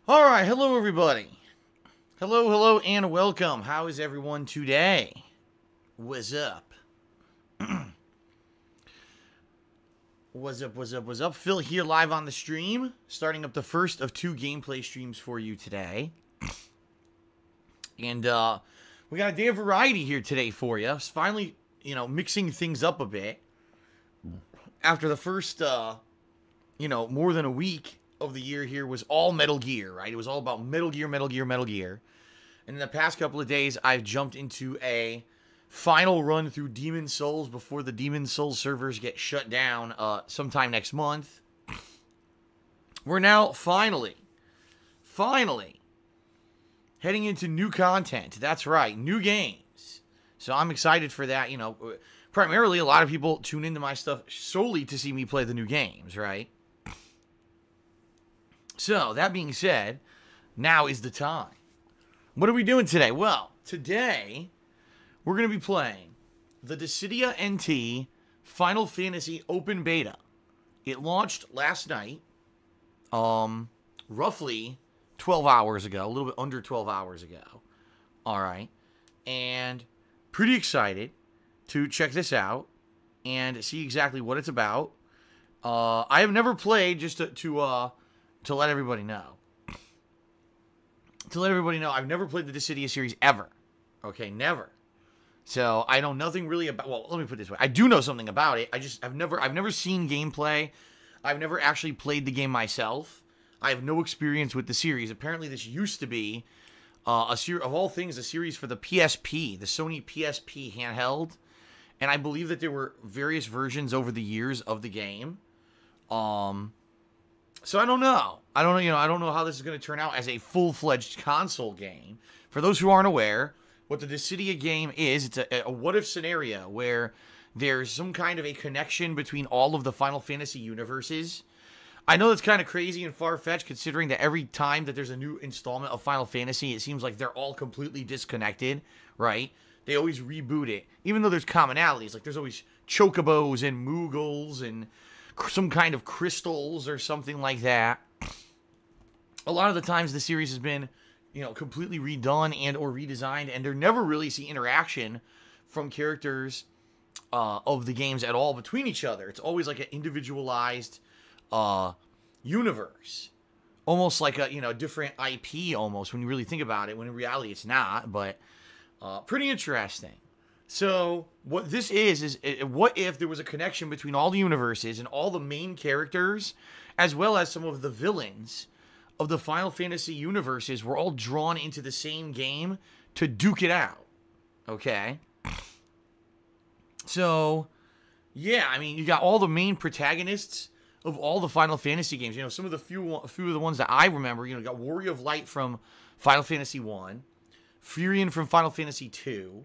Alright, hello everybody. Hello, and welcome. How is everyone today? What's up? What's up? Phil here live on the stream, starting up the first of 2 gameplay streams for you today. And we got a day of variety here today for you. It's finally, mixing things up a bit. After the first, more than a week of the year here was all Metal Gear, right? It was all about Metal Gear. And in the past couple of days, I've jumped into a final run through Demon Souls before the Demon Souls servers get shut down sometime next month. We're now finally heading into new content. That's right, new games. So I'm excited for that. Primarily a lot of people tune into my stuff solely to see me play the new games, right? So, that being said, now is the time. What are we doing today? Well, today, we're going to be playing the Dissidia NT Final Fantasy Open Beta. It launched last night, roughly 12 hours ago, a little bit under 12 hours ago. Alright, and pretty excited to check this out and see exactly what it's about. I have never played, just to let everybody know. I've never played the Dissidia series ever. Okay, never. So, I know nothing really about... Well, let me put it this way. I do know something about it. I've never seen gameplay. I've never actually played the game myself. I have no experience with the series. Apparently, this used to be, a series of all things, a series for the PSP, the Sony PSP handheld. And I believe that there were various versions over the years of the game. So I don't know. I don't know how this is going to turn out as a full-fledged console game. For those who aren't aware, what the Dissidia game is, it's a what-if scenario where there's some kind of a connection between all of the Final Fantasy universes. I know that's kind of crazy and far-fetched, considering that every time that there's a new installment of Final Fantasy, it seems like they're all completely disconnected, right? They always reboot it, even though there's commonalities. Like, there's always chocobos and moogles and some kind of crystals or something like that. A lot of the times the series has been, completely redone and or redesigned, and there never really see interaction from characters of the games at all between each other. It's always like an individualized universe. Almost like a, different IP almost when you really think about it, when in reality it's not, but pretty interesting. So, what this is what if there was a connection between all the universes and all the main characters, as well as some of the villains of the Final Fantasy universes were all drawn into the same game to duke it out. Okay? So, yeah, I mean, you got all the main protagonists of all the Final Fantasy games. Some of the few of the ones that I remember, you got Warrior of Light from Final Fantasy 1, Furion from Final Fantasy 2,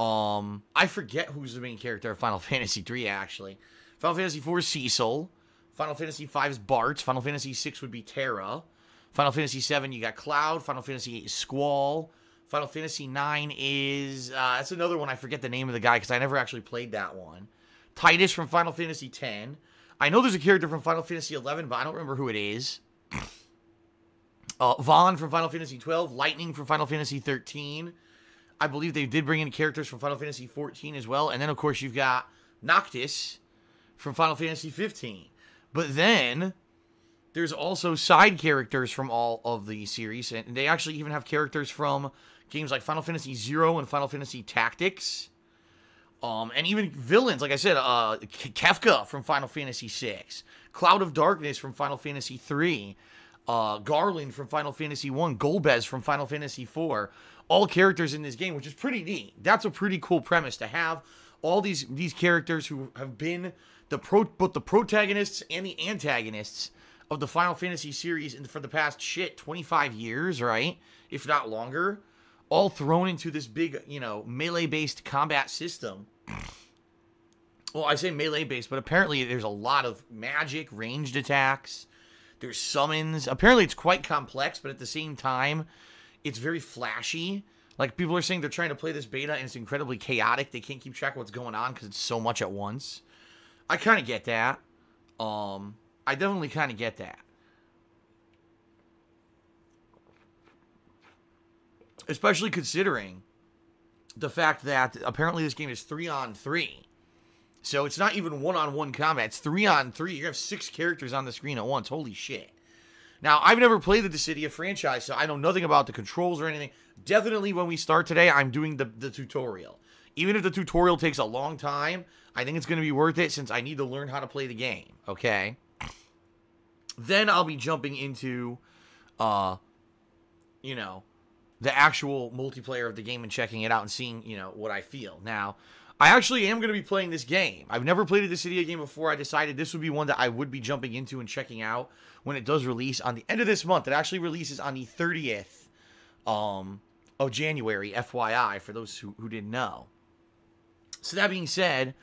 I forget who's the main character of Final Fantasy 3, actually. Final Fantasy 4 is Cecil. Final Fantasy 5 is Bart. Final Fantasy 6 would be Terra. Final Fantasy 7, you got Cloud. Final Fantasy 8 is Squall. Final Fantasy 9 is... that's another one. I forget the name of the guy because I never actually played that one. Titus from Final Fantasy 10. I know there's a character from Final Fantasy 11, but I don't remember who it is. Vaughn from Final Fantasy 12. Lightning from Final Fantasy 13. I believe they did bring in characters from Final Fantasy 14 as well. And then, of course, you've got Noctis from Final Fantasy 15. But then, there's also side characters from all of the series. And they actually even have characters from games like Final Fantasy 0 and Final Fantasy Tactics. And even villains, like I said, Kefka from Final Fantasy 6. Cloud of Darkness from Final Fantasy 3. Garland from Final Fantasy 1. Golbez from Final Fantasy 4. All characters in this game, which is pretty neat. That's a pretty cool premise to have all these characters who have been both the protagonists and the antagonists of the Final Fantasy series for the past 25 years, right? If not longer, all thrown into this big, melee-based combat system. Well, I say melee-based, but apparently there's a lot of magic, ranged attacks. There's summons. Apparently it's quite complex, but at the same time, it's very flashy. Like, people are saying they're trying to play this beta, and it's incredibly chaotic. They can't keep track of what's going on because it's so much at once. I kind of get that. I definitely kind of get that. Especially considering the fact that apparently this game is 3-on-3. So it's not even 1-on-1 combat. It's 3-on-3. You have 6 characters on the screen at once. Holy shit. Now, I've never played the Dissidia franchise, so I know nothing about the controls or anything. Definitely when we start today, I'm doing the tutorial. Even if the tutorial takes a long time, I think it's going to be worth it since I need to learn how to play the game, okay? Then I'll be jumping into, you know, the actual multiplayer of the game and checking it out and seeing, you know, what I feel. Now, I actually am going to be playing this game. I've never played a Dissidia game before. I decided this would be one that I would be jumping into and checking out when it does release on the end of this month. It actually releases on the 30th of January, FYI, for those who didn't know. So that being said,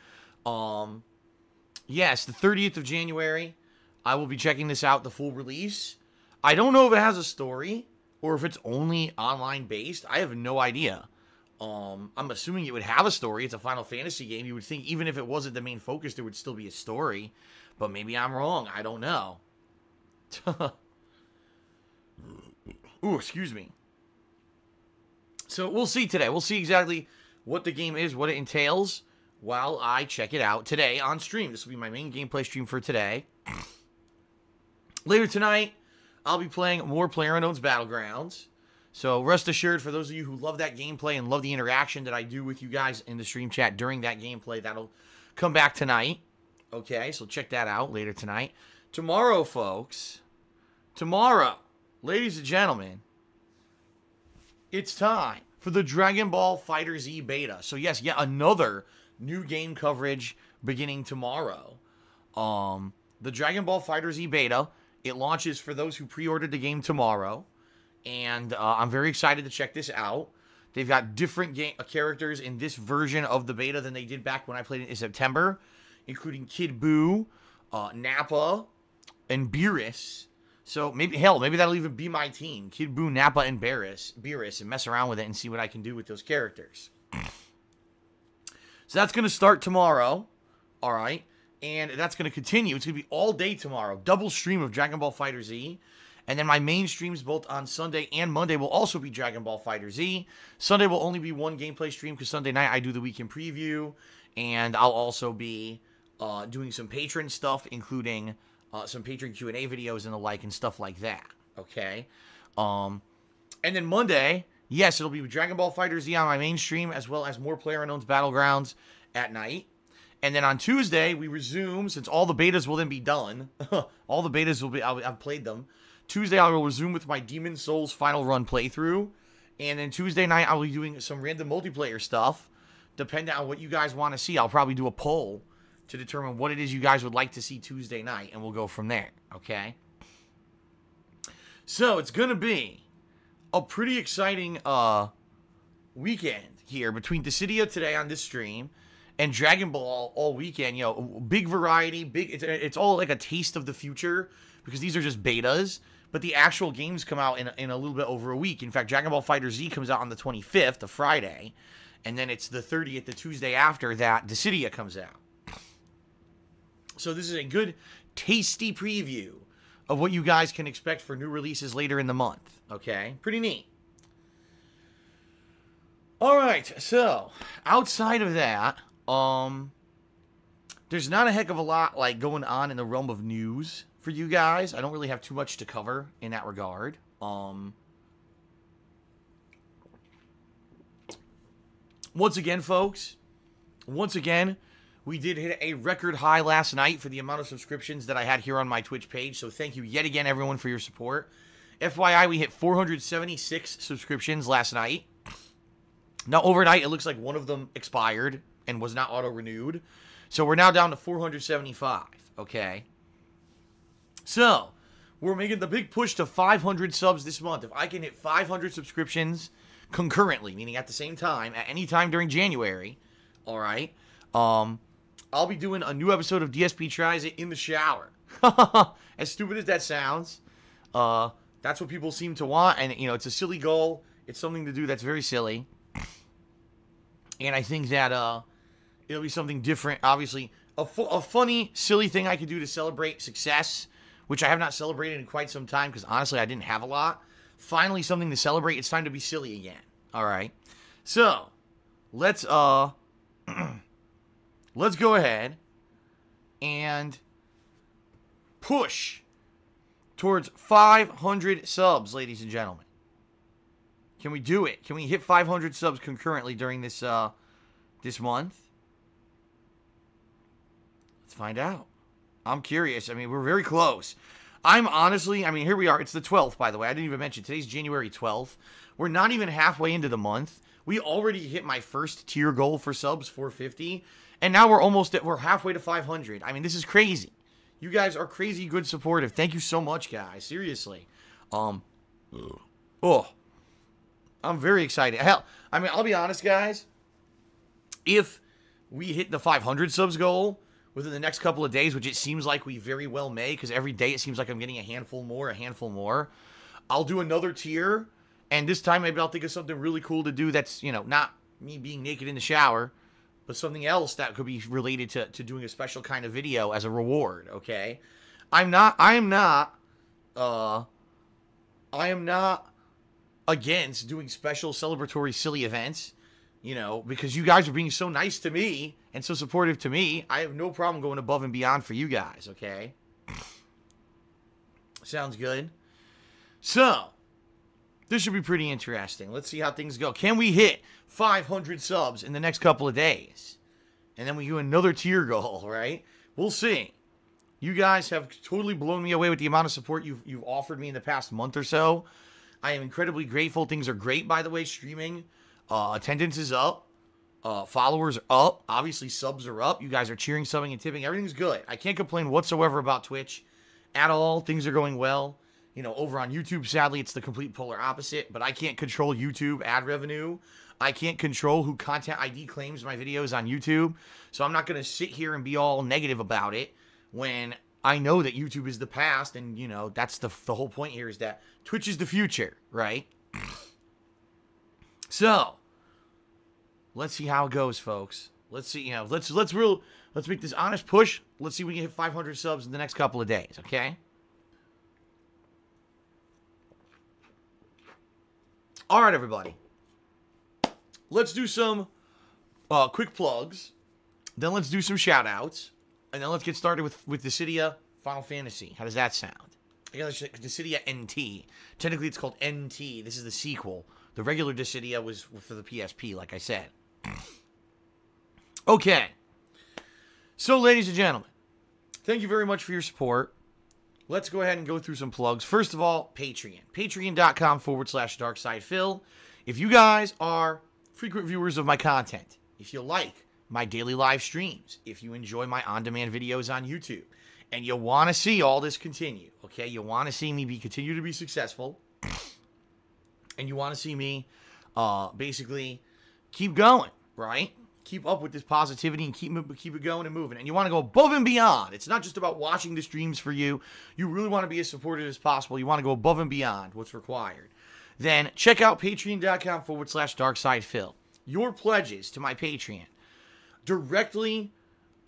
yes, the 30th of January, I will be checking this out, the full release. I don't know if it has a story or if it's only online based. I have no idea. I'm assuming it would have a story. It's a Final Fantasy game. You would think even if it wasn't the main focus, there would still be a story. But maybe I'm wrong. I don't know. Ooh, excuse me. So we'll see today. We'll see exactly what the game is, what it entails, while I check it out today on stream. This will be my main gameplay stream for today. Later tonight, I'll be playing more PlayerUnknown's Battlegrounds. So rest assured, for those of you who love that gameplay and love the interaction that I do with you guys in the stream chat during that gameplay, that'll come back tonight. Okay, so check that out later tonight. Tomorrow, folks, ladies and gentlemen, it's time for the Dragon Ball FighterZ beta. So yes, yet another new game coverage beginning tomorrow. The Dragon Ball FighterZ beta, it launches for those who pre-ordered the game tomorrow. And I'm very excited to check this out. They've got different characters in this version of the beta than they did back when I played it in September, including Kid Buu, Nappa, and Beerus. So maybe that'll even be my team. Kid Buu, Nappa, and Beerus, and mess around with it and see what I can do with those characters. So that's going to start tomorrow. All right. And that's going to continue. It's going to be all day tomorrow. Double stream of Dragon Ball FighterZ. And then my main streams both on Sunday and Monday will also be Dragon Ball FighterZ. Sunday will only be one gameplay stream because Sunday night I do the weekend preview. And I'll also be doing some patron stuff, including some patron Q&A videos and the like and stuff like that. Okay? And then Monday, yes, it'll be Dragon Ball FighterZ on my main stream as well as more PlayerUnknown's Battlegrounds at night. And then on Tuesday, we resume, since all the betas will then be done. All the betas will be, I've played them. Tuesday, I will resume with my Demon Souls final run playthrough. And then Tuesday night, I'll be doing some random multiplayer stuff. Depending on what you guys want to see, I'll probably do a poll to determine what it is you guys would like to see Tuesday night. And we'll go from there, okay? So, it's going to be a pretty exciting weekend here between Dissidia today on this stream and Dragon Ball all weekend. You know, big variety, it's all like a taste of the future because these are just betas. But the actual games come out in a little bit over a week. In fact, Dragon Ball FighterZ comes out on the 25th, a Friday. And then it's the 30th, the Tuesday after that, Dissidia comes out. So this is a good, tasty preview of what you guys can expect for new releases later in the month. Okay? Pretty neat. Alright, so, outside of that, there's not a heck of a lot, like, going on in the realm of news for you guys. I don't really have too much to cover in that regard. Once again, folks, we did hit a record high last night for the amount of subscriptions that I had here on my Twitch page. So thank you yet again, everyone, for your support. FYI, we hit 476 subscriptions last night. Now, overnight, it looks like one of them expired and was not auto-renewed. So we're now down to 475, okay? So, we're making the big push to 500 subs this month. If I can hit 500 subscriptions concurrently, meaning at the same time, at any time during January, all right, I'll be doing a new episode of DSP Tries It in the shower. As stupid as that sounds, that's what people seem to want, and, you know, it's a silly goal. It's something to do that's very silly. And I think that it'll be something different, obviously. A funny, silly thing I could do to celebrate success, which I have not celebrated in quite some time because, honestly, I didn't have a lot. Finally, something to celebrate. It's time to be silly again, All right. So, let's go ahead and push towards 500 subs, ladies and gentlemen. Can we do it? Can we hit 500 subs concurrently during this this month? Let's find out. I'm curious. I mean, we're very close. I'm honestly, I mean, here we are. It's the 12th, by the way. I didn't even mention. Today's January 12th. We're not even halfway into the month. We already hit my first tier goal for subs, 450. And now we're halfway to 500. I mean, this is crazy. You guys are crazy good supportive. Thank you so much, guys. Seriously. I'm very excited. Hell, I mean, I'll be honest, guys. If we hit the 500 subs goal within the next couple of days, which it seems like we very well may, because every day it seems like I'm getting a handful more, I'll do another tier, and this time maybe I'll think of something really cool to do that's, you know, not me being naked in the shower, but something else that could be related to doing a special kind of video as a reward, okay? I am not against doing special celebratory silly events, you know, because you guys are being so nice to me and so supportive to me. I have no problem going above and beyond for you guys, okay? Sounds good. So, this should be pretty interesting. Let's see how things go. Can we hit 500 subs in the next couple of days? And then we do another tier goal, right? We'll see. You guys have totally blown me away with the amount of support you've offered me in the past month or so. I am incredibly grateful. Things are great, by the way, streaming. Attendance is up. Followers are up. Obviously, subs are up. You guys are cheering, subbing, and tipping. Everything's good. I can't complain whatsoever about Twitch at all. Things are going well. You know, over on YouTube, sadly, it's the complete polar opposite. But I can't control YouTube ad revenue. I can't control who Content ID claims my videos on YouTube. So I'm not going to sit here and be all negative about it when I know that YouTube is the past. And, you know, that's the whole point here is that Twitch is the future, right? So, let's see how it goes, folks. Let's see, you know, let's make this honest push. Let's see if we can hit 500 subs in the next couple of days, okay? All right, everybody. Let's do some quick plugs. Then let's do some shout-outs. And then let's get started with Dissidia Final Fantasy. How does that sound? Dissidia NT. Technically, it's called NT. This is the sequel. The regular Dissidia was for the PSP, like I said. Okay. So, ladies and gentlemen, thank you very much for your support. Let's go ahead and go through some plugs. First of all, Patreon. Patreon.com/DarkSidePhil. If you guys are frequent viewers of my content, if you like my daily live streams, if you enjoy my on-demand videos on YouTube, and you want to see all this continue, okay? You want to see me continue to be successful, and you want to see me basically keep going, right? Keep up with this positivity and keep it going and moving. And you want to go above and beyond. It's not just about watching the streams for you. You really want to be as supportive as possible. You want to go above and beyond what's required. Then check out patreon.com/DarkSidePhil. Your pledges to my Patreon directly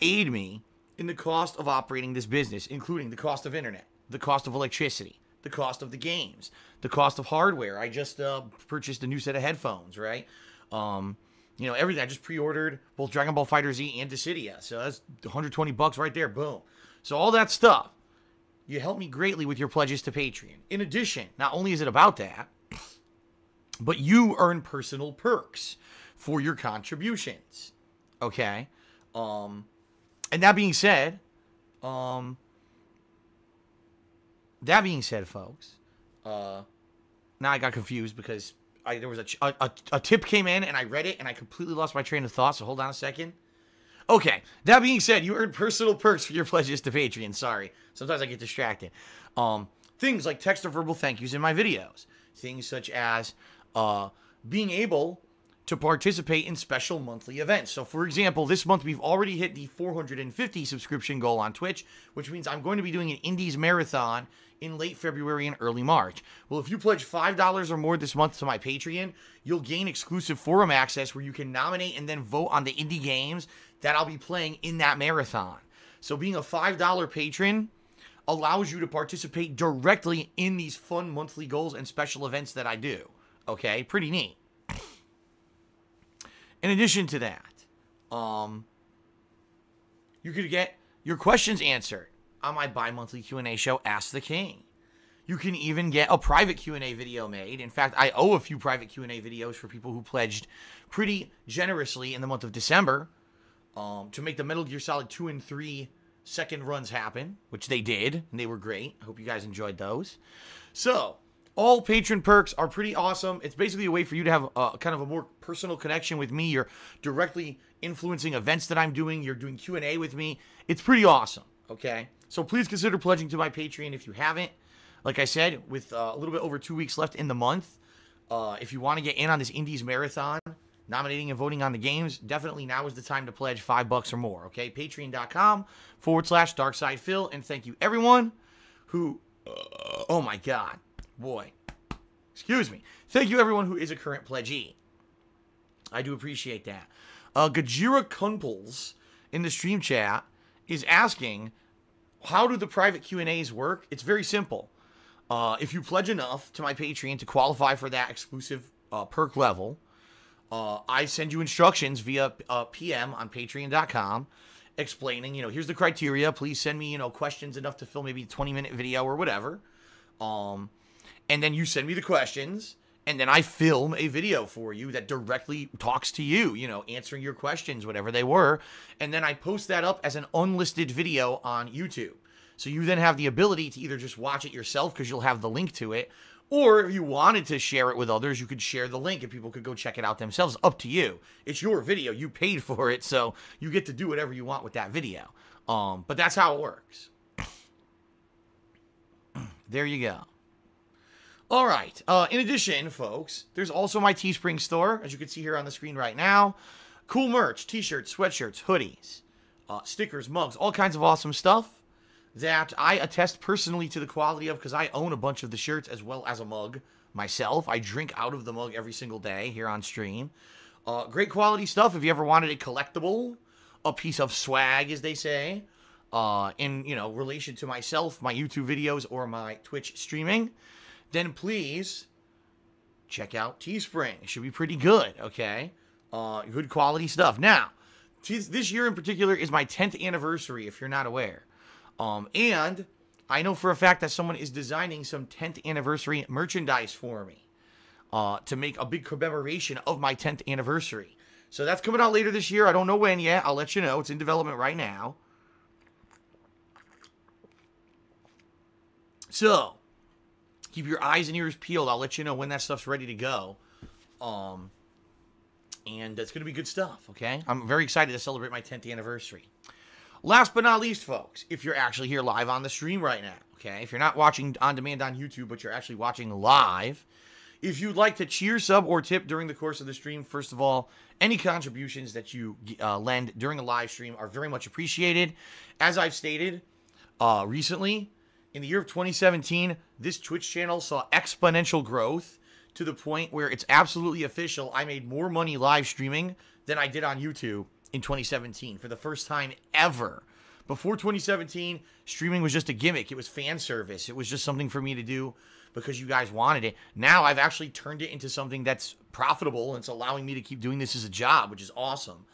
aid me in the cost of operating this business, including the cost of internet, the cost of electricity, the cost of the games, the cost of hardware. I just purchased a new set of headphones, right? You know, everything. I just pre-ordered both Dragon Ball FighterZ and Dissidia. So that's $120 right there. Boom. So all that stuff, you help me greatly with your pledges to Patreon. In addition, not only is it about that, but you earn personal perks for your contributions. Okay? And that being said, folks, now I got confused because there was a tip came in and I read it and I completely lost my train of thought. So hold on a second. Okay. That being said, you earn personal perks for your pledges to Patreon. Sorry. Sometimes I get distracted. Things like text or verbal thank yous in my videos. Things such as being able to participate in special monthly events. So, for example, this month we've already hit the 450 subscription goal on Twitch, which means I'm going to be doing an Indies Marathon in late February and early March. Well, if you pledge $5 or more this month to my Patreon, you'll gain exclusive forum access where you can nominate and then vote on the indie games that I'll be playing in that marathon. So being a $5 patron allows you to participate directly in these fun monthly goals and special events that I do. Okay? Pretty neat. In addition to that, you could get your questions answered on my bi-monthly Q&A show, Ask the King. You can even get a private Q&A video made. In fact, I owe a few private Q&A videos for people who pledged pretty generously in the month of December to make the Metal Gear Solid 2 and 3 second runs happen, which they did, and they were great. I hope you guys enjoyed those. So, all patron perks are pretty awesome. It's basically a way for you to have kind of a more personal connection with me. You're directly influencing events that I'm doing. You're doing Q&A with me. It's pretty awesome, okay? So please consider pledging to my Patreon if you haven't. Like I said, with a little bit over 2 weeks left in the month, if you want to get in on this Indies Marathon, nominating and voting on the games, definitely now is the time to pledge $5 or more, okay? Patreon.com/DarksidePhil. And thank you, everyone who, oh my God, boy, excuse me. Thank you, everyone who is a current pledgee. I do appreciate that. Gajira Kunples in the stream chat is asking, how do the private Q&As work? It's very simple. If you pledge enough to my Patreon to qualify for that exclusive perk level, I send you instructions via PM on patreon.com explaining, here's the criteria. Please send me, questions enough to fill maybe a 20-minute video or whatever. And then you send me the questions, and then I film a video for you that directly talks to you, answering your questions, whatever they were. And then I post that up as an unlisted video on YouTube. So you then have the ability to either just watch it yourself because you'll have the link to it, or if you wanted to share it with others, you could share the link and people could go check it out themselves. Up to you. It's your video. You paid for it, so you get to do whatever you want with that video. But that's how it works. There you go. All right. In addition, folks, there's also my Teespring store, as you can see here on the screen right now. Cool merch, t-shirts, sweatshirts, hoodies, stickers, mugs, all kinds of awesome stuff that I attest personally to the quality of because I own a bunch of the shirts as well as a mug myself. I drink out of the mug every single day here on stream. Great quality stuff. If you ever wanted a collectible, a piece of swag, as they say, in, relation to myself, my YouTube videos, or my Twitch streaming, then please check out Teespring. It should be pretty good, okay? Good quality stuff. Now, this year in particular is my 10th anniversary, if you're not aware. And I know for a fact that someone is designing some 10th anniversary merchandise for me to make a big commemoration of my 10th anniversary. So that's coming out later this year. I don't know when yet. I'll let you know. It's in development right now. So, keep your eyes and ears peeled. I'll let you know when that stuff's ready to go. And it's going to be good stuff, okay? I'm very excited to celebrate my 10th anniversary. Last but not least, folks, if you're actually here live on the stream right now, okay? If you're not watching on demand on YouTube, but you're actually watching live, if you'd like to cheer, sub, or tip during the course of the stream, first of all, any contributions that you lend during a live stream are very much appreciated. As I've stated recently, in the year of 2017, this Twitch channel saw exponential growth to the point where it's absolutely official. I made more money live streaming than I did on YouTube in 2017 for the first time ever. Before 2017, streaming was just a gimmick. It was fan service. It was just something for me to do because you guys wanted it. Now I've actually turned it into something that's profitable, and it's allowing me to keep doing this as a job, which is awesome.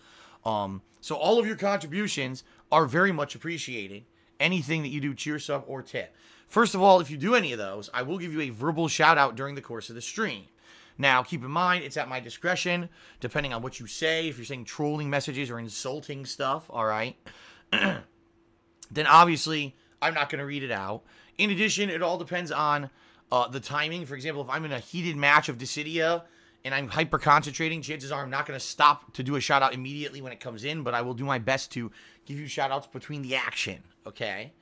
So all of your contributions are very much appreciated. Anything that you do, cheer, sub, or tip. First of all, if you do any of those, I will give you a verbal shout out during the course of the stream. Now, keep in mind, it's at my discretion, depending on what you say. If you're saying trolling messages or insulting stuff, all right, then obviously I'm not going to read it out. In addition, it all depends on the timing. For example, if I'm in a heated match of Dissidia and I'm hyper-concentrating, chances are I'm not going to stop to do a shout-out immediately when it comes in, but I will do my best to give you shout-outs between the action, okay?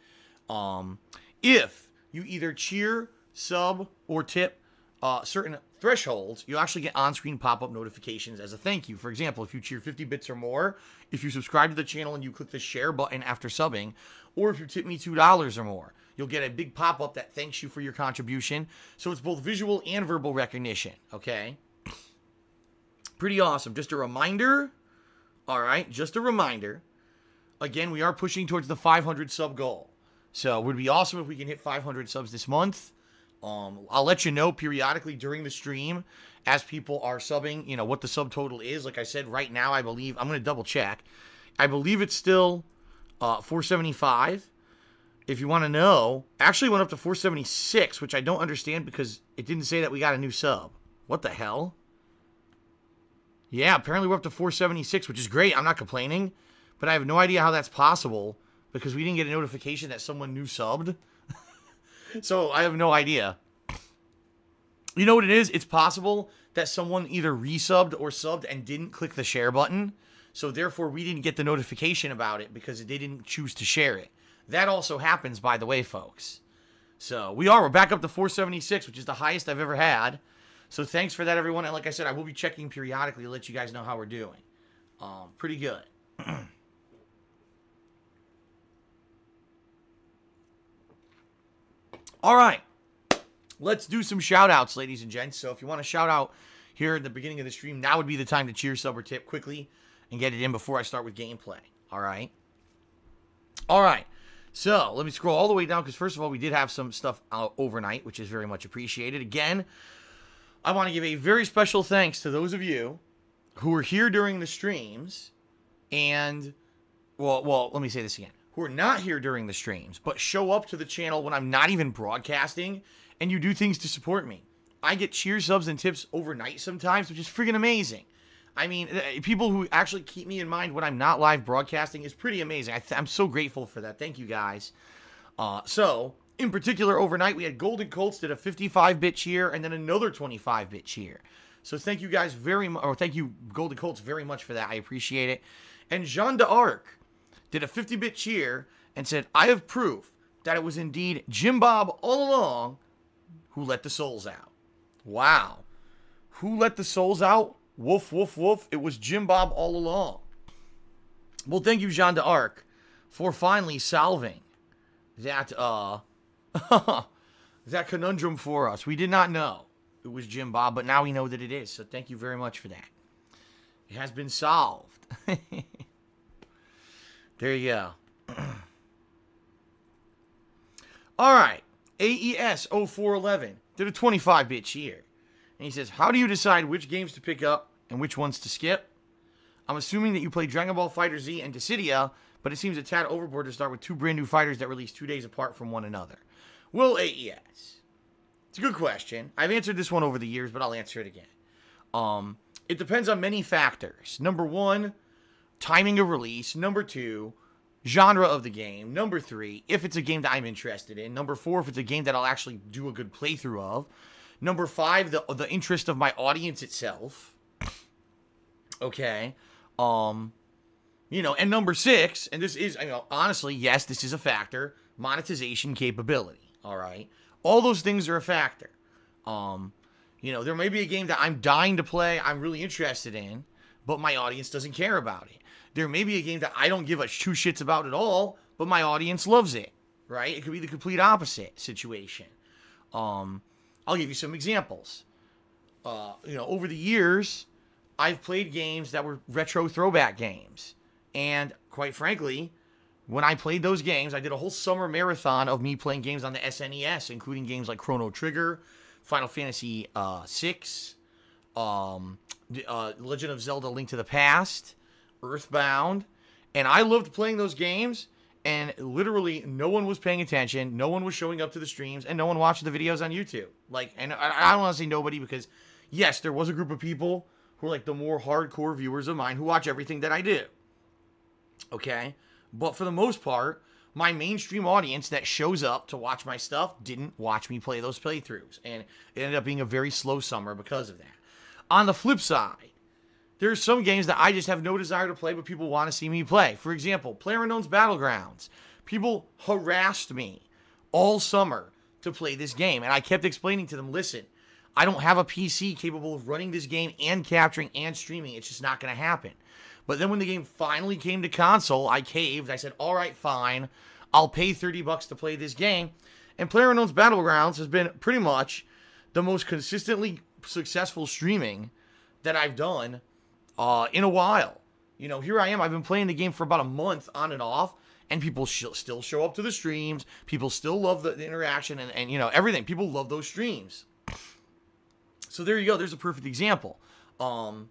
If you either cheer, sub, or tip certain thresholds, you'll actually get on-screen pop-up notifications as a thank you. For example, if you cheer 50 bits or more, if you subscribe to the channel and you click the share button after subbing, or if you tip me $2 or more, you'll get a big pop-up that thanks you for your contribution. So it's both visual and verbal recognition, okay? Pretty awesome. Just a reminder, all right, just a reminder. Again, we are pushing towards the 500 sub goal. So it would be awesome if we can hit 500 subs this month. I'll let you know periodically during the stream as people are subbing, you know, what the subtotal is. Like I said, right now, I believe, I'm going to double check. I believe it's still 475. If you want to know, actually went up to 476, which I don't understand because it didn't say that we got a new sub. What the hell? Yeah, apparently we're up to 476, which is great. I'm not complaining, but I have no idea how that's possible because we didn't get a notification that someone new subbed. So I have no idea. You know what it is? It's possible that someone either resubbed or subbed and didn't click the share button. So therefore, we didn't get the notification about it because they didn't choose to share it. That also happens, by the way, folks. So we're back up to 476, which is the highest I've ever had. So thanks for that, everyone. And like I said, I will be checking periodically to let you guys know how we're doing. Pretty good. All right. Let's do some shout-outs, ladies and gents. So if you want to shout out here at the beginning of the stream, now would be the time to cheer, sub, or tip quickly and get it in before I start with gameplay. All right? All right. So let me scroll all the way down because, first of all, we did have some stuff out overnight, which is very much appreciated. Again, I want to give a very special thanks to those of you who were here during the streams and, well, let me say this again. Who are not here during the streams, but show up to the channel when I'm not even broadcasting, and you do things to support me. I get cheer, subs, and tips overnight sometimes, which is freaking amazing. I mean, people who actually keep me in mind when I'm not live broadcasting is pretty amazing. I'm so grateful for that. Thank you, guys. So, in particular, overnight, we had Golden Colts did a 55-bit cheer, and then another 25-bit cheer. So thank you guys very much, or thank you, Golden Colts, very much for that. I appreciate it. And Jean d'Arc did a 50-bit cheer and said, I have proof that it was indeed Jim Bob all along who let the souls out. Wow. Who let the souls out? Woof, woof, woof. It was Jim Bob all along. Well, thank you, Jean d'Arc, for finally solving that, that conundrum for us. We did not know it was Jim Bob, but now we know that it is. So thank you very much for that. It has been solved. There you go. All right. AES 0411 did a 25-bit cheer. And he says, how do you decide which games to pick up and which ones to skip? I'm assuming that you play Dragon Ball FighterZ and Dissidia, but it seems a tad overboard to start with two brand new fighters that release 2 days apart from one another. Will AES? It's a good question. I've answered this one over the years, but I'll answer it again. It depends on many factors. Number one, timing of release. Number two, genre of the game. Number three, if it's a game that I'm interested in. Number four, if it's a game that I'll actually do a good playthrough of. Number five, the interest of my audience itself. Okay. You know, and number six, and this is, you know, honestly, yes, this is a factor, monetization capability. All right. All those things are a factor. You know, there may be a game that I'm dying to play, I'm really interested in, but my audience doesn't care about it. There may be a game that I don't give a two shits about at all, but my audience loves it, right? It could be the complete opposite situation. I'll give you some examples. You know, over the years, I've played games that were retro throwback games. And quite frankly, when I played those games, I did a whole summer marathon of me playing games on the SNES, including games like Chrono Trigger, Final Fantasy VI, Legend of Zelda: Link to the Past, Earthbound. And I loved playing those games, and literally no one was paying attention, no one was showing up to the streams, and no one watched the videos on YouTube. Like, and I don't want to say nobody because, yes, there was a group of people who are like the more hardcore viewers of mine who watch everything that I do. Okay? But for the most part, my mainstream audience that shows up to watch my stuff didn't watch me play those playthroughs. And it ended up being a very slow summer because of that. On the flip side, there's some games that I just have no desire to play, but people want to see me play. For example, PlayerUnknown's Battlegrounds. People harassed me all summer to play this game. And I kept explaining to them, listen, I don't have a PC capable of running this game and capturing and streaming. It's just not going to happen. But then when the game finally came to console, I caved. I said, all right, fine. I'll pay $30 to play this game. And PlayerUnknown's Battlegrounds has been pretty much the most consistently successful streaming that I've done in a while. You know, here I am. I've been playing the game for about a month on and off. And people still show up to the streams. People still love the interaction and you know, everything. People love those streams. So there you go. There's a perfect example. And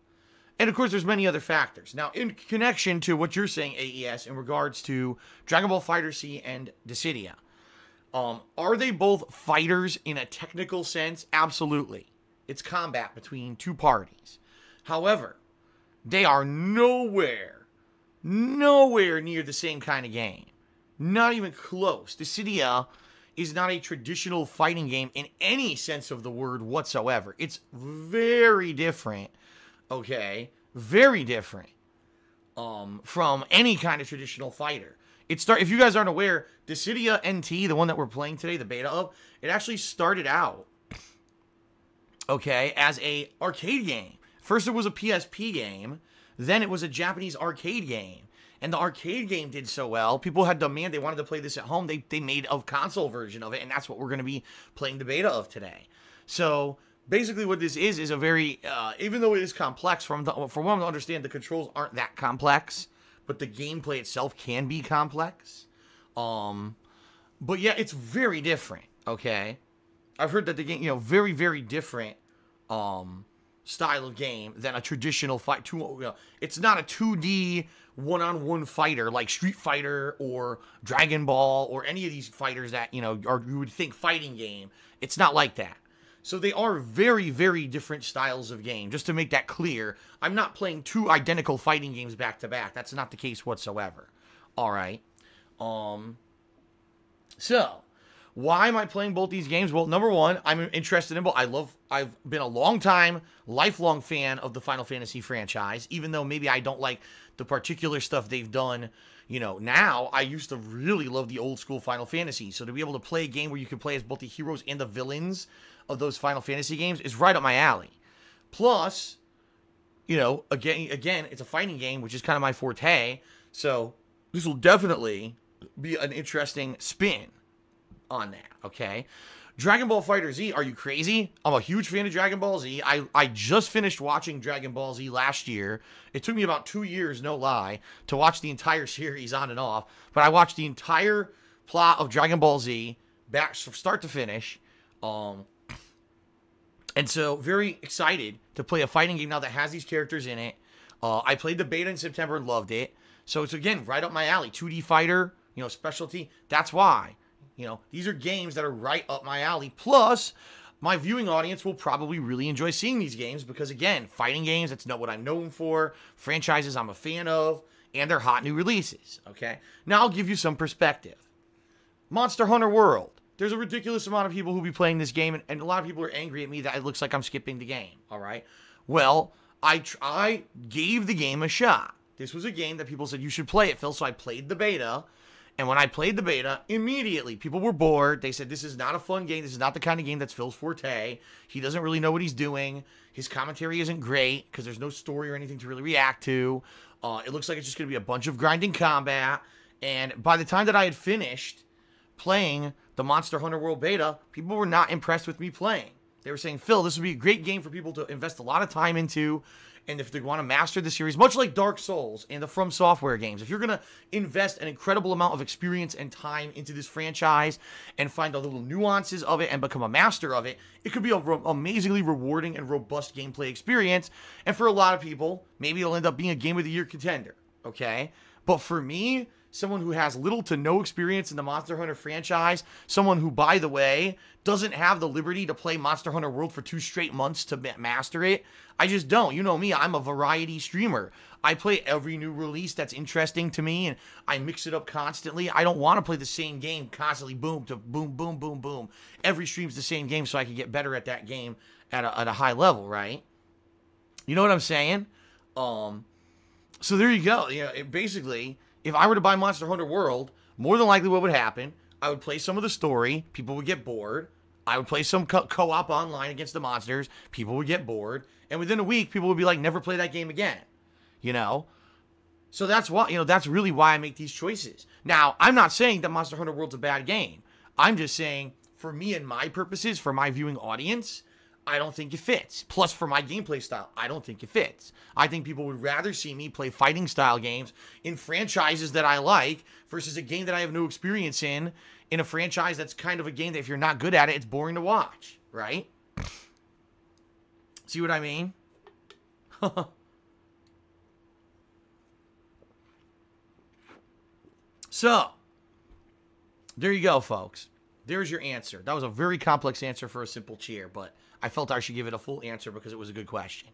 of course, there's many other factors. Now, in connection to what you're saying, AES, in regards to Dragon Ball FighterZ and Dissidia, are they both fighters in a technical sense? Absolutely. It's combat between two parties. However, they are nowhere near the same kind of game. Not even close. Dissidia is not a traditional fighting game in any sense of the word whatsoever. It's very different, okay? Very different from any kind of traditional fighter. If you guys aren't aware, Dissidia NT, the one that we're playing today, the beta of, it actually started out, okay, as a arcade game. First it was a PSP game, then it was a Japanese arcade game. And the arcade game did so well, people had demand, they wanted to play this at home, they made a console version of it, and that's what we're going to be playing the beta of today. So, basically what this is a very, even though it is complex, from what I'm to understand, the controls aren't that complex, but the gameplay itself can be complex. But yeah, it's very different, okay? I've heard that the game, you know, very, very different, style of game than a traditional fight. It's not a 2D one-on-one fighter like Street Fighter or Dragon Ball or any of these fighters that, you know, you would think fighting game. It's not like that. So they are very, very different styles of game. Just to make that clear, I'm not playing two identical fighting games back to back. That's not the case whatsoever. All right. So, why am I playing both these games? Well, number one, I'm interested in both. I've been a lifelong fan of the Final Fantasy franchise, even though maybe I don't like the particular stuff they've done, you know, now. I used to really love the old school Final Fantasy. So to be able to play a game where you can play as both the heroes and the villains of those Final Fantasy games is right up my alley. Plus, you know, again, it's a fighting game, which is kind of my forte. So this will definitely be an interesting spin on that, okay? Dragon Ball FighterZ, are you crazy? I'm a huge fan of Dragon Ball Z. I just finished watching Dragon Ball Z last year. It took me about 2 years, no lie, to watch the entire series on and off. But I watched the entire plot of Dragon Ball Z, back from start to finish. And so, very excited to play a fighting game now that has these characters in it. I played the beta in September and loved it. So it's, again, right up my alley. 2D fighter, you know, specialty. That's why. You know, these are games that are right up my alley. Plus, my viewing audience will probably really enjoy seeing these games because, again, fighting games, that's not what I'm known for. Franchises I'm a fan of, and they're hot new releases, okay? Now, I'll give you some perspective. Monster Hunter World. There's a ridiculous amount of people who be playing this game, and a lot of people are angry at me that it looks like I'm skipping the game, all right? Well, I gave the game a shot. This was a game that people said, you should play it, Phil, so I played the beta. And when I played the beta, immediately people were bored. They said, this is not a fun game. This is not the kind of game that's Phil's forte. He doesn't really know what he's doing. His commentary isn't great because there's no story or anything to really react to. It looks like it's just going to be a bunch of grinding combat. And by the time that I had finished playing the Monster Hunter World beta, people were not impressed with me playing. They were saying, Phil, this would be a great game for people to invest a lot of time into. And if they want to master the series, much like Dark Souls and the From Software games, if you're going to invest an incredible amount of experience and time into this franchise and find the little nuances of it and become a master of it, it could be an amazingly rewarding and robust gameplay experience. And for a lot of people, maybe it'll end up being a Game of the Year contender, okay? But for me, someone who has little to no experience in the Monster Hunter franchise, someone who, by the way, doesn't have the liberty to play Monster Hunter World for 2 straight months to master it. I just don't. You know me, I'm a variety streamer. I play every new release that's interesting to me, and I mix it up constantly. I don't want to play the same game constantly, boom, to boom, boom, boom, boom. Every stream's the same game so I can get better at that game at a high level, right? You know what I'm saying? So there you go. You know, basically, if I were to buy Monster Hunter World, more than likely what would happen, I would play some of the story, people would get bored. I would play some co-op online against the monsters, people would get bored. And within a week, people would be like, never play that game again. You know? So that's why, you know, that's really why I make these choices. Now, I'm not saying that Monster Hunter World's a bad game. I'm just saying, for me and my purposes, for my viewing audience, I don't think it fits. Plus, for my gameplay style, I don't think it fits. I think people would rather see me play fighting style games in franchises that I like versus a game that I have no experience in a franchise that's kind of a game that if you're not good at it, it's boring to watch, right? See what I mean? So, there you go, folks. There's your answer. That was a very complex answer for a simple cheer, but I felt I should give it a full answer because it was a good question.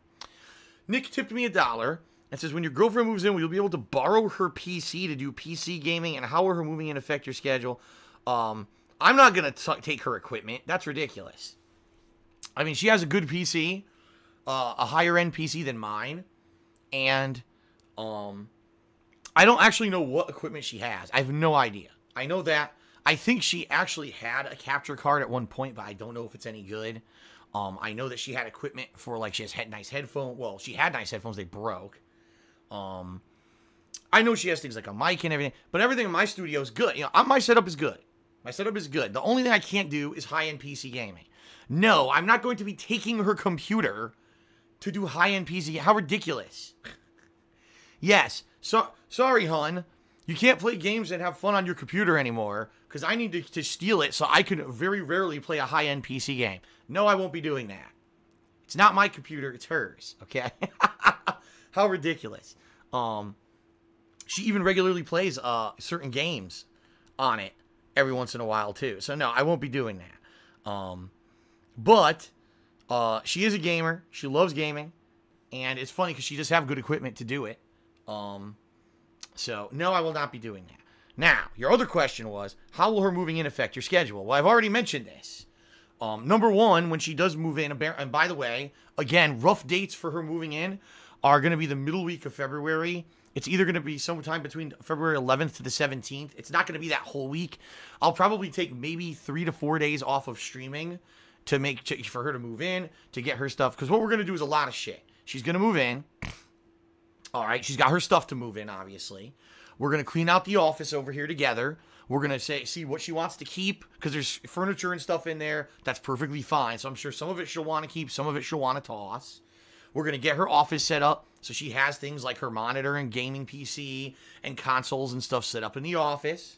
Nick tipped me $1 and says, when your girlfriend moves in, will you be able to borrow her PC to do PC gaming, and how will her moving in affect your schedule? I'm not going to take her equipment. That's ridiculous. I mean, she has a good PC, a higher-end PC than mine, and I don't actually know what equipment she has. I have no idea. I know that. I think she actually had a capture card at one point, but I don't know if it's any good. I know that she had equipment for, like, she has nice headphones. Well, she had nice headphones. They broke. I know she has things like a mic and everything, but everything in my studio is good. You know, my setup is good. My setup is good. The only thing I can't do is high-end PC gaming. No, I'm not going to be taking her computer to do high-end PC. How ridiculous. Yes. So, sorry, hon. You can't play games and have fun on your computer anymore because I need to steal it so I can very rarely play a high-end PC game. No, I won't be doing that. It's not my computer. It's hers. Okay? How ridiculous. She even regularly plays certain games on it every once in a while, too. So, no, I won't be doing that. But she is a gamer. She loves gaming. And it's funny because she just have good equipment to do it. So, no, I will not be doing that. Now, your other question was, how will her moving in affect your schedule? Well, I've already mentioned this. Number one, when she does move in, and by the way, again, rough dates for her moving in are going to be the middle week of February. It's either going to be sometime between February 11th to the 17th. It's not going to be that whole week. I'll probably take maybe 3 to 4 days off of streaming for her to move in, to get her stuff. Because what we're going to do is a lot of shit. She's going to move in. All right, she's got her stuff to move in, obviously. We're going to clean out the office over here together. We're going to see what she wants to keep, because there's furniture and stuff in there. That's perfectly fine. So I'm sure some of it she'll want to keep, some of it she'll want to toss. We're going to get her office set up so she has things like her monitor and gaming PC and consoles and stuff set up in the office.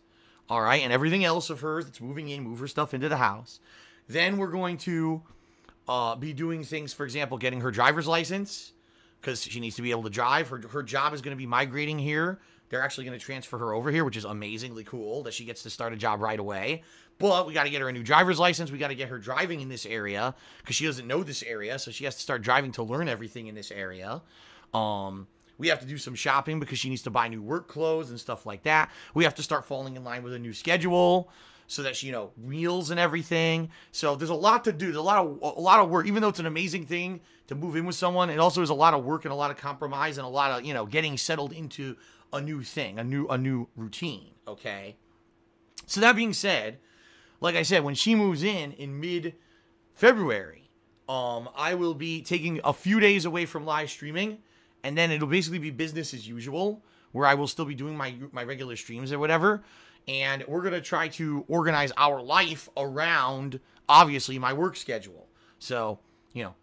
All right, and everything else of hers that's moving in, move her stuff into the house. Then we're going to be doing things, for example, getting her driver's license, because she needs to be able to drive. Her job is going to be migrating here. They're actually going to transfer her over here, which is amazingly cool that she gets to start a job right away. But we got to get her a new driver's license. We got to get her driving in this area because she doesn't know this area, so she has to start driving to learn everything in this area. We have to do some shopping because she needs to buy new work clothes and stuff like that. We have to start falling in line with a new schedule so that she, meals and everything. So there's a lot to do. There's a lot of work. Even though it's an amazing thing to move in with someone, it also is a lot of work and a lot of compromise and a lot of, getting settled into a new thing, a new routine, okay? So that being said, like I said, when she moves in mid-February, I will be taking a few days away from live streaming, and then it'll basically be business as usual, where I will still be doing my regular streams or whatever, and we're going to try to organize our life around, obviously, my work schedule. So,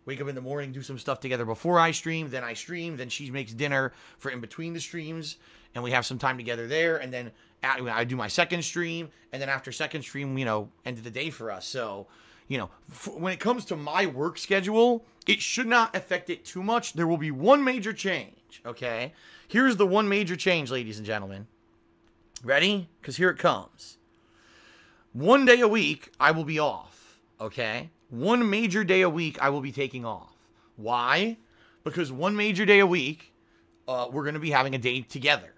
wake up in the morning, do some stuff together before I stream, then she makes dinner for in between the streams, and we have some time together there, and then I do my second stream, and then after second stream, end of the day for us. So, when it comes to my work schedule, it should not affect it too much. There will be one major change, okay? Here's the one major change, ladies and gentlemen. Ready? Because here it comes. One day a week, I will be off, okay? One major day a week, I will be taking off. Why? Because one major day a week, we're going to be having a day together.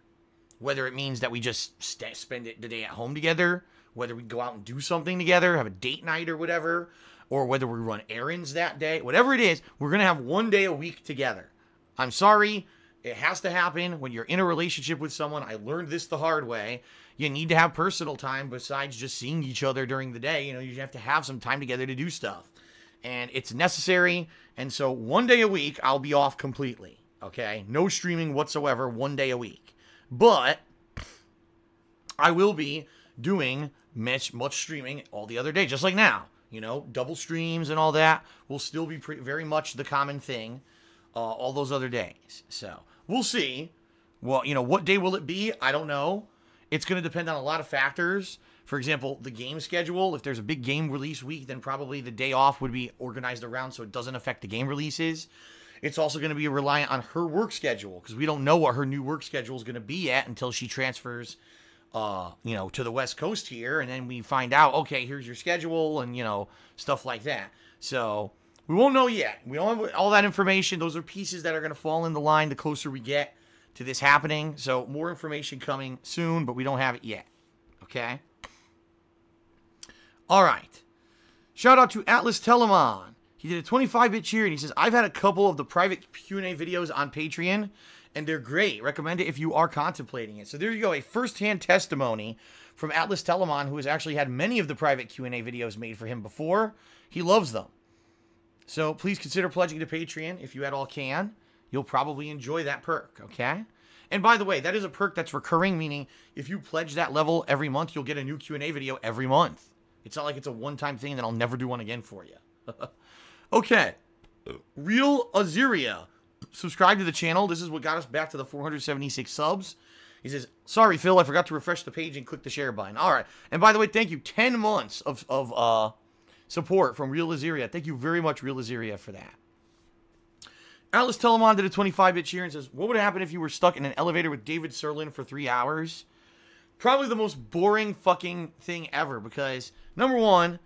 Whether it means that we just spend the day at home together, whether we go out and do something together, have a date night or whatever, or whether we run errands that day, whatever it is, we're going to have one day a week together. I'm sorry, it has to happen when you're in a relationship with someone. I learned this the hard way. You need to have personal time besides just seeing each other during the day. You have to have some time together to do stuff. And it's necessary. And so one day a week, I'll be off completely. Okay? No streaming whatsoever, one day a week. But I will be doing much streaming all the other day, just like now. You know, double streams and all that will still be very much the common thing all those other days. So we'll see. Well, you know, what day will it be? I don't know. It's going to depend on a lot of factors. For example, the game schedule. If there's a big game release week, then probably the day off would be organized around so it doesn't affect the game releases. It's also going to be reliant on her work schedule because we don't know what her new work schedule is going to be at until she transfers, you know, to the West Coast here. And then we find out, okay, here's your schedule and, you know, stuff like that. So we won't know yet. We don't have all that information. Those are pieces that are going to fall in the line the closer we get to this happening. So more information coming soon, but we don't have it yet. Okay? All right. Shout out to Atlas Telemon. He did a 25-bit cheer, and he says, I've had a couple of the private Q&A videos on Patreon, and they're great. Recommend it if you are contemplating it. So there you go, a first-hand testimony from Atlas Telemon, who has actually had many of the private Q&A videos made for him before. He loves them. So please consider pledging to Patreon if you at all can. You'll probably enjoy that perk, okay? And by the way, that is a perk that's recurring, meaning if you pledge that level every month, you'll get a new Q&A video every month. It's not like it's a one-time thing that I'll never do one again for you. Okay. Real Aziria. Subscribe to the channel. This is what got us back to the 476 subs. He says, sorry, Phil, I forgot to refresh the page and click the share button. All right. And by the way, thank you. 10 months of support from Real Aziria. Thank you very much, Real Aziria, for that. Atlas Telemon did a 25-bit cheer and says, what would happen if you were stuck in an elevator with David Serlin for 3 hours? Probably the most boring fucking thing ever because, number one,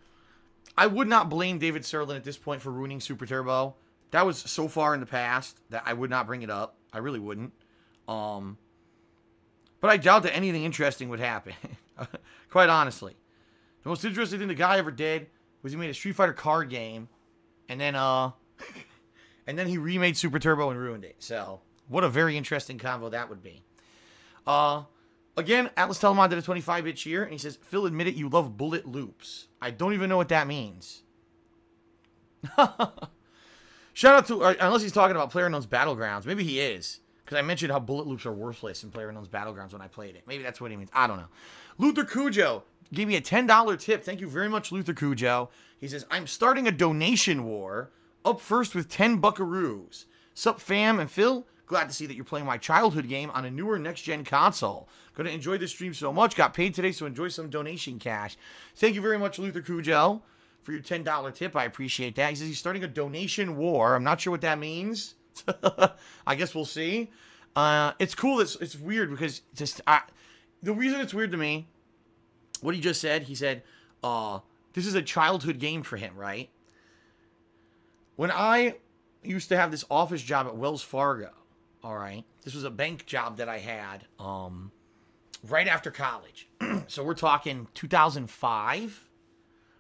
I would not blame David Serlin at this point for ruining Super Turbo. That was so far in the past that I would not bring it up. I really wouldn't. But I doubt that anything interesting would happen. Quite honestly. The most interesting thing the guy ever did was he made a Street Fighter card game. And then, and then he remade Super Turbo and ruined it. So, what a very interesting convo that would be. Again, Atlas Telemon did a 25-bit cheer, and he says, Phil, admit it, you love bullet loops. I don't even know what that means. Shout out to, unless he's talking about PlayerUnknown's Battlegrounds. Maybe he is, because I mentioned how bullet loops are worthless in PlayerUnknown's Battlegrounds when I played it. Maybe that's what he means. I don't know. Luther Cujo gave me a $10 tip. Thank you very much, Luther Cujo. He says, I'm starting a donation war. Up first with 10 buckaroos. Sup, fam and Phil? Glad to see that you're playing my childhood game on a newer next-gen console. Gonna enjoy this stream so much. Got paid today, so enjoy some donation cash. Thank you very much, Luther Cujo, for your $10 tip. I appreciate that. He says he's starting a donation war. I'm not sure what that means. I guess we'll see. It's cool. It's weird because just the reason it's weird to me, what he just said, he said, this is a childhood game for him, right? When I used to have this office job at Wells Fargo, all right, this was a bank job that I had right after college. So we're talking 2005.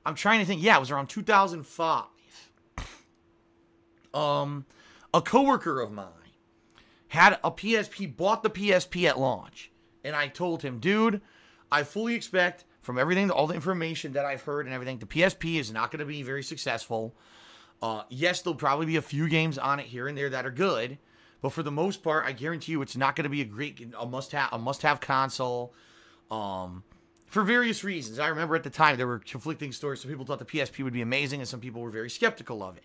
I'm trying to think. Yeah, it was around 2005. A coworker of mine had a PSP, bought the PSP at launch. And I told him, dude, I fully expect from everything, all the information that I've heard and everything, the PSP is not going to be very successful. Yes, there'll probably be a few games on it here and there that are good. But for the most part, I guarantee you it's not going to be a must-have console for various reasons. I remember at the time there were conflicting stories. Some people thought the PSP would be amazing, and some people were very skeptical of it.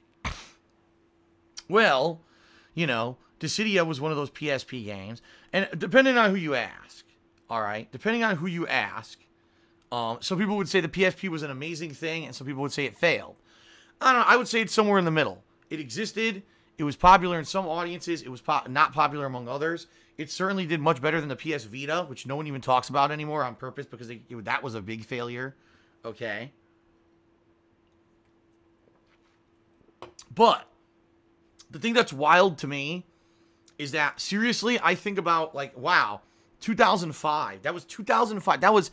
Well, you know, Dissidia was one of those PSP games. And depending on who you ask, all right, depending on who you ask, some people would say the PSP was an amazing thing, and some people would say it failed. I don't know. I would say it's somewhere in the middle. It existed. It was popular in some audiences. It was not popular among others. It certainly did much better than the PS Vita, which no one even talks about anymore on purpose because that was a big failure. Okay. But the thing that's wild to me is that, seriously, I think about, like, wow, 2005. That was 2005. That was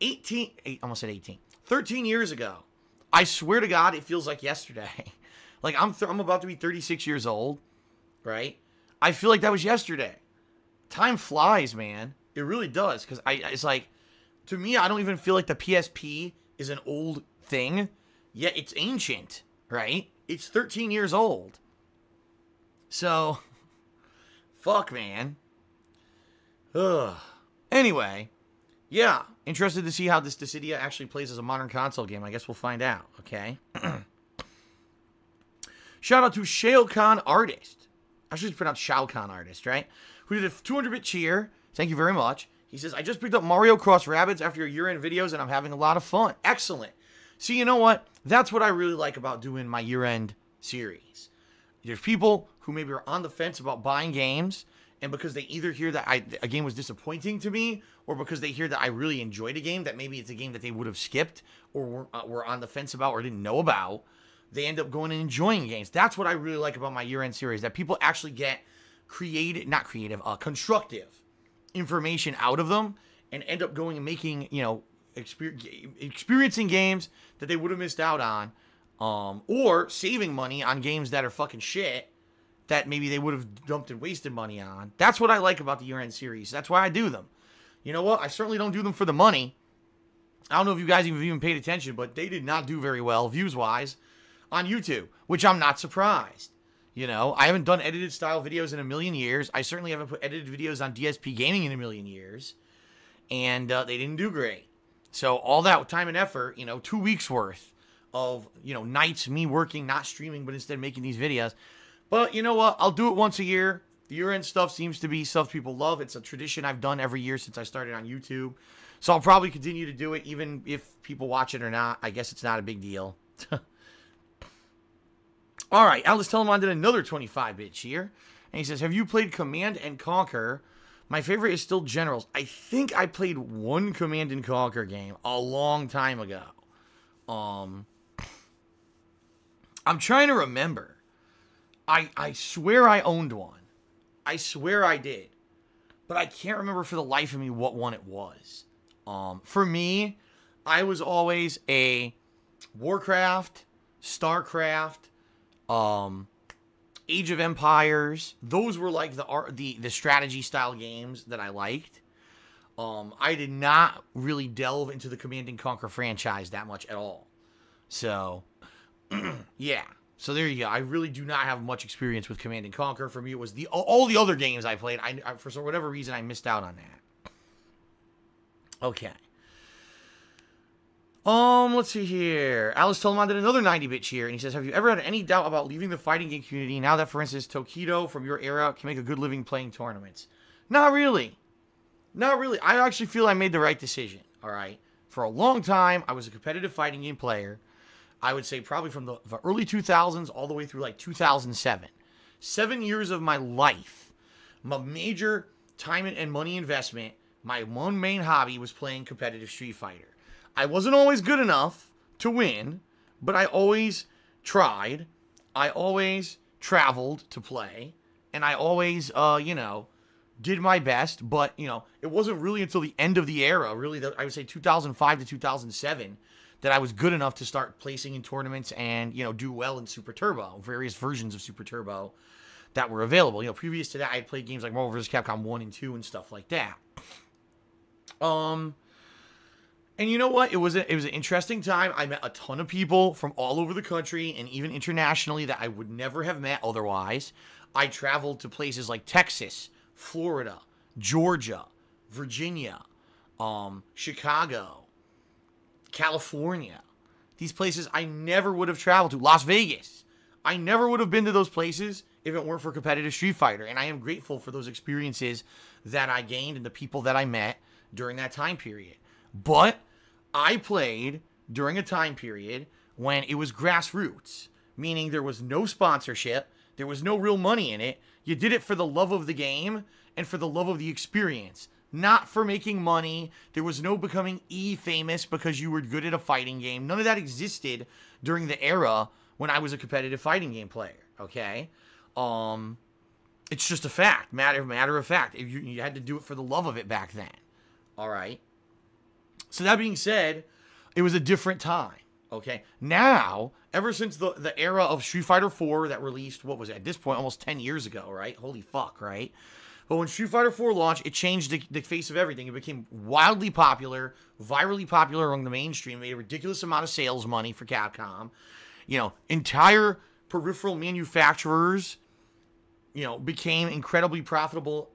13 years ago. I swear to God, it feels like yesterday. Like, I'm about to be 36 years old, right? I feel like that was yesterday. Time flies, man. It really does. Because it's like, to me, I don't even feel like the PSP is an old thing. Yet it's ancient, right? It's 13 years old. So, fuck, man. Ugh. Anyway, yeah. Interested to see how this Dissidia actually plays as a modern console game. I guess we'll find out, okay? Shout out to Shaokon Artist. I should pronounce Shaokon Artist, right? Who did a 200-bit cheer. Thank you very much. He says, I just picked up Mario Cross Rabbids after your year-end videos, and I'm having a lot of fun. Excellent. See, you know what? That's what I really like about doing my year-end series. There's people who maybe are on the fence about buying games, and because they either hear that a game was disappointing to me, or because they hear that I really enjoyed a game, that maybe it's a game that they would have skipped, or were on the fence about, or didn't know about, they end up going and enjoying games. That's what I really like about my year-end series, that people actually get constructive information out of them, and end up going and making, you know, experiencing games that they would have missed out on, or saving money on games that are fucking shit that maybe they would have dumped and wasted money on. That's what I like about the year-end series. That's why I do them. You know what? I certainly don't do them for the money. I don't know if you guys even paid attention, but they did not do very well, views-wise, on YouTube, which I'm not surprised. You know, I haven't done edited style videos in a million years. I certainly haven't put edited videos on DSPGaming in a million years. And they didn't do great. So all that time and effort, you know, 2 weeks worth of, you know, nights, me working, not streaming, but instead making these videos. But you know what? I'll do it once a year. The year-end stuff seems to be stuff people love. It's a tradition I've done every year since I started on YouTube. So I'll probably continue to do it, even if people watch it or not. I guess it's not a big deal. All right, Alice Telemon did another 25-bit cheer. And he says, have you played Command and Conquer? My favorite is still Generals. I think I played one Command and Conquer game a long time ago. I'm trying to remember. I swear I owned one. I swear I did. But I can't remember for the life of me what one it was. For me, I was always a Warcraft, StarCraft, Age of Empires. Those were like the strategy style games that I liked. I did not really delve into the Command and Conquer franchise that much at all. So, yeah. So there you go. I really do not have much experience with Command and Conquer. For me, it was all the other games I played. I for whatever reason, I missed out on that. Okay. Let's see here. Alice Telemon did another 90-bit cheer, and he says, have you ever had any doubt about leaving the fighting game community now that, for instance, Tokido from your era can make a good living playing tournaments? Not really. Not really. I actually feel I made the right decision, all right? For a long time, I was a competitive fighting game player. I would say probably from the early 2000s all the way through like 2007. 7 years of my life, my major time and money investment, my one main hobby was playing competitive Street Fighter. I wasn't always good enough to win, but I always tried. I always traveled to play, and I always, you know, did my best. But, you know, it wasn't really until the end of the era, really, I would say 2005 to 2007, that I was good enough to start placing in tournaments and, you know, do well in Super Turbo, various versions of Super Turbo that were available. You know, previous to that, I had played games like Marvel vs. Capcom 1 and 2 and stuff like that. And you know what? It was an interesting time. I met a ton of people from all over the country and even internationally that I would never have met otherwise. I traveled to places like Texas, Florida, Georgia, Virginia, Chicago, California. These places I never would have traveled to. Las Vegas. I never would have been to those places if it weren't for competitive Street Fighter. And I am grateful for those experiences that I gained and the people that I met during that time period. But I played during a time period when it was grassroots, meaning there was no sponsorship, there was no real money in it. You did it for the love of the game and for the love of the experience, not for making money. There was no becoming famous because you were good at a fighting game. None of that existed during the era when I was a competitive fighting game player, okay? It's just a fact, matter of fact. You had to do it for the love of it back then, all right? So that being said, it was a different time, okay? Now, ever since the era of Street Fighter 4 that released, what was it, at this point, almost 10 years ago, right? Holy fuck, right? But when Street Fighter 4 launched, it changed the face of everything. It became wildly popular, virally popular among the mainstream, made a ridiculous amount of sales money for Capcom. You know, entire peripheral manufacturers, you know, became incredibly profitable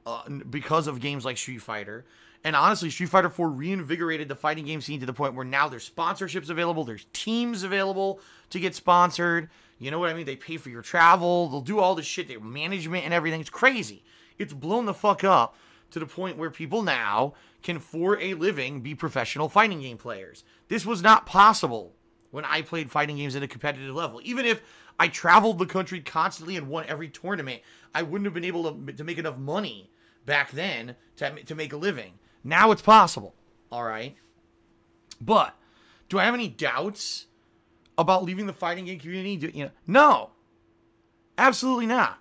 because of games like Street Fighter. And honestly, Street Fighter 4 reinvigorated the fighting game scene to the point where now there's sponsorships available, there's teams available to get sponsored. You know what I mean? They pay for your travel, they'll do all this shit, their management and everything. It's crazy. It's blown the fuck up to the point where people now can, for a living, be professional fighting game players. This was not possible when I played fighting games at a competitive level. Even if I traveled the country constantly and won every tournament, I wouldn't have been able to make enough money back then to make a living. Now it's possible, all right? But do I have any doubts about leaving the fighting game community? No, absolutely not.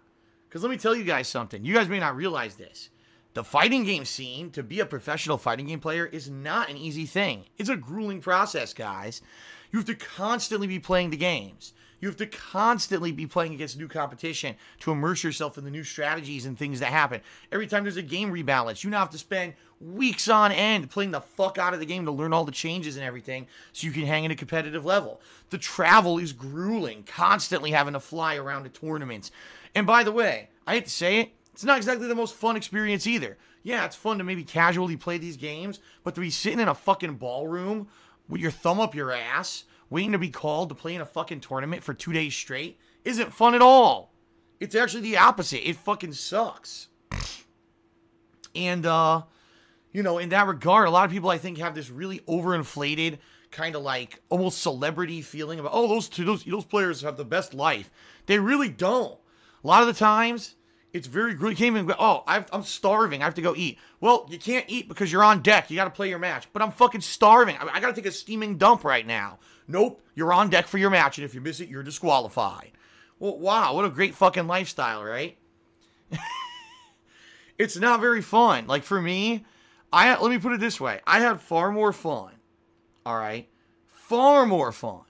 Because let me tell you guys something. You guys may not realize this. The fighting game scene, to be a professional fighting game player, is not an easy thing. It's a grueling process, guys. You have to constantly be playing the games. You have to constantly be playing against new competition to immerse yourself in the new strategies and things that happen. Every time there's a game rebalance, you now have to spend weeks on end playing the fuck out of the game to learn all the changes and everything so you can hang at a competitive level. The travel is grueling, constantly having to fly around to tournaments. And by the way, I hate to say it, it's not exactly the most fun experience either. Yeah, it's fun to maybe casually play these games, but to be sitting in a fucking ballroom with your thumb up your ass, waiting to be called to play in a fucking tournament for 2 days straight isn't fun at all. It's actually the opposite. It fucking sucks. And, in that regard, a lot of people, I think, have this really overinflated kind of like almost celebrity feeling about, oh, those players have the best life. They really don't. A lot of the times, it's very good. You can't even go, oh, I'm starving. I have to go eat. Well, you can't eat because you're on deck. You got to play your match. But I'm fucking starving. I got to take a steaming dump right now. Nope, you're on deck for your match, and if you miss it, you're disqualified. Well, wow, what a great fucking lifestyle, right? It's not very fun. Like, for me, let me put it this way. I had far more fun, all right? Far more fun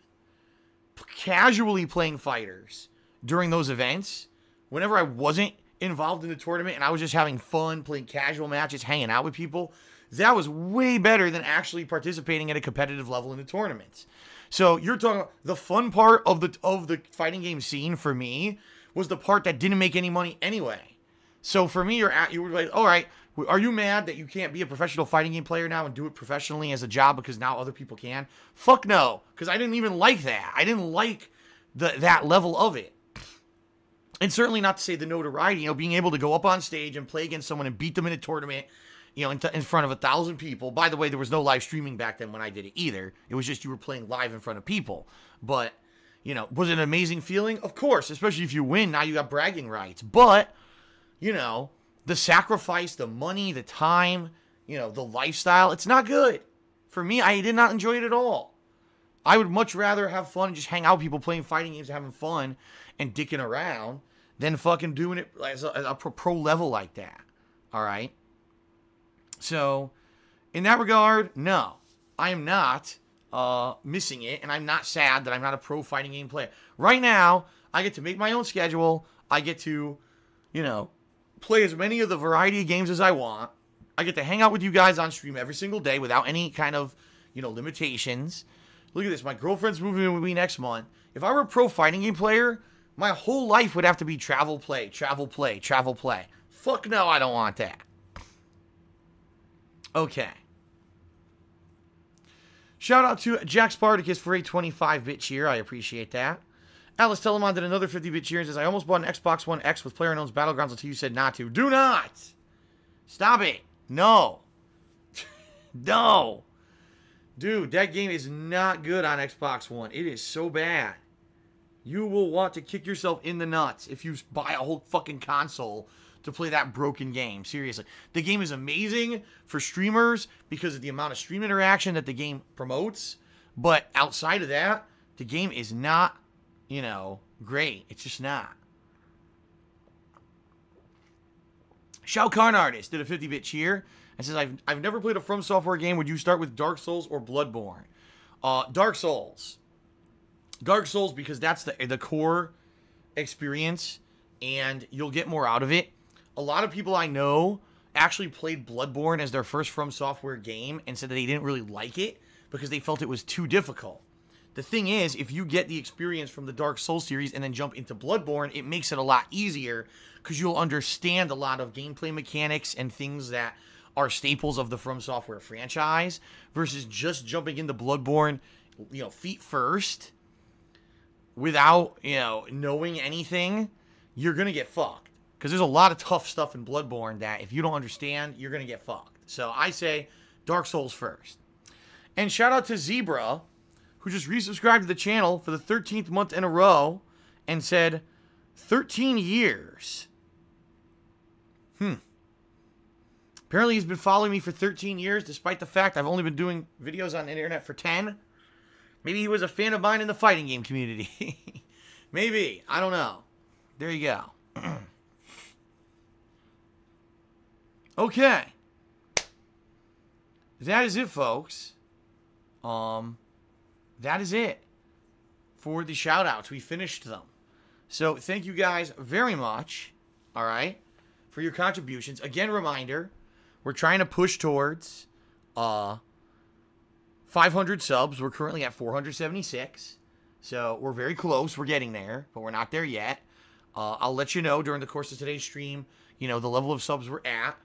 casually playing fighters during those events whenever I wasn't involved in the tournament and I was just having fun playing casual matches, hanging out with people. That was way better than actually participating at a competitive level in the tournaments. So you're talking about the fun part of the fighting game scene for me was the part that didn't make any money anyway. So for me, you were like, all right, are you mad that you can't be a professional fighting game player now and do it professionally as a job because now other people can? Fuck no, because I didn't even like that. I didn't like that level of it. And certainly not to say the notoriety, being able to go up on stage and play against someone and beat them in a tournament, in front of 1,000 people. By the way, there was no live streaming back then when I did it either. It was just you were playing live in front of people. But, was it an amazing feeling? Of course, especially if you win, now you got bragging rights. But, the sacrifice, the money, the time, the lifestyle, it's not good. For me, I did not enjoy it at all. I would much rather have fun and just hang out with people playing fighting games, having fun and dicking around than fucking doing it as a pro level like that. All right? So, in that regard, no. I am not missing it, and I'm not sad that I'm not a pro fighting game player. Right now, I get to make my own schedule. I get to, play as many of the variety of games as I want. I get to hang out with you guys on stream every single day without any kind of, limitations. Look at this. My girlfriend's moving in with me next month. If I were a pro fighting game player, my whole life would have to be travel, play, travel, play, travel, play. Fuck no, I don't want that. Okay. Shout out to Jack Spartacus for a 25-bit cheer. I appreciate that. Alice Telemon did another 50-bit cheer and says, I almost bought an Xbox One X with PlayerUnknown's Battlegrounds until you said not to. Do not! Stop it. No. No. Dude, that game is not good on Xbox One. It is so bad. You will want to kick yourself in the nuts if you buy a whole fucking console to play that broken game. Seriously. The game is amazing for streamers because of the amount of stream interaction that the game promotes. But outside of that, the game is not, great. It's just not. Shao Kahn Artist did a 50-bit cheer and says, I've never played a From Software game. Would you start with Dark Souls or Bloodborne? Dark Souls. Dark Souls, because that's the core experience, and you'll get more out of it. A lot of people I know actually played Bloodborne as their first From Software game and said that they didn't really like it because they felt it was too difficult. The thing is, if you get the experience from the Dark Souls series and then jump into Bloodborne, it makes it a lot easier because you'll understand a lot of gameplay mechanics and things that are staples of the From Software franchise versus just jumping into Bloodborne, feet first without, knowing anything, you're going to get fucked. Because there's a lot of tough stuff in Bloodborne that if you don't understand, you're going to get fucked. So I say Dark Souls first. And shout out to Zebra, who just resubscribed to the channel for the 13th month in a row and said, 13 years. Apparently he's been following me for 13 years, despite the fact I've only been doing videos on the internet for 10. Maybe he was a fan of mine in the fighting game community. Maybe. I don't know. There you go. Okay. That is it, folks. That is it for the shout-outs. We finished them. So, thank you guys very much, all right, for your contributions. Again, reminder, we're trying to push towards 500 subs. We're currently at 476. So, we're very close. We're getting there, but we're not there yet. I'll let you know during the course of today's stream, the level of subs we're at.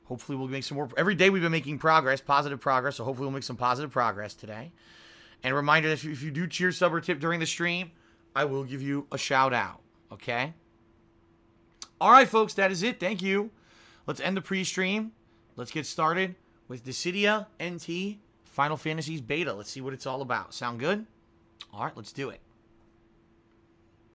Hopefully, we'll make some more. Every day we've been making progress, positive progress, so hopefully we'll make some positive progress today. And a reminder that if you do cheer, sub, or tip during the stream, I will give you a shout out, okay? All right, folks, that is it. Thank you. Let's end the pre-stream. Let's get started with Dissidia NT Final Fantasy's beta. Let's see what it's all about. Sound good? All right, let's do it.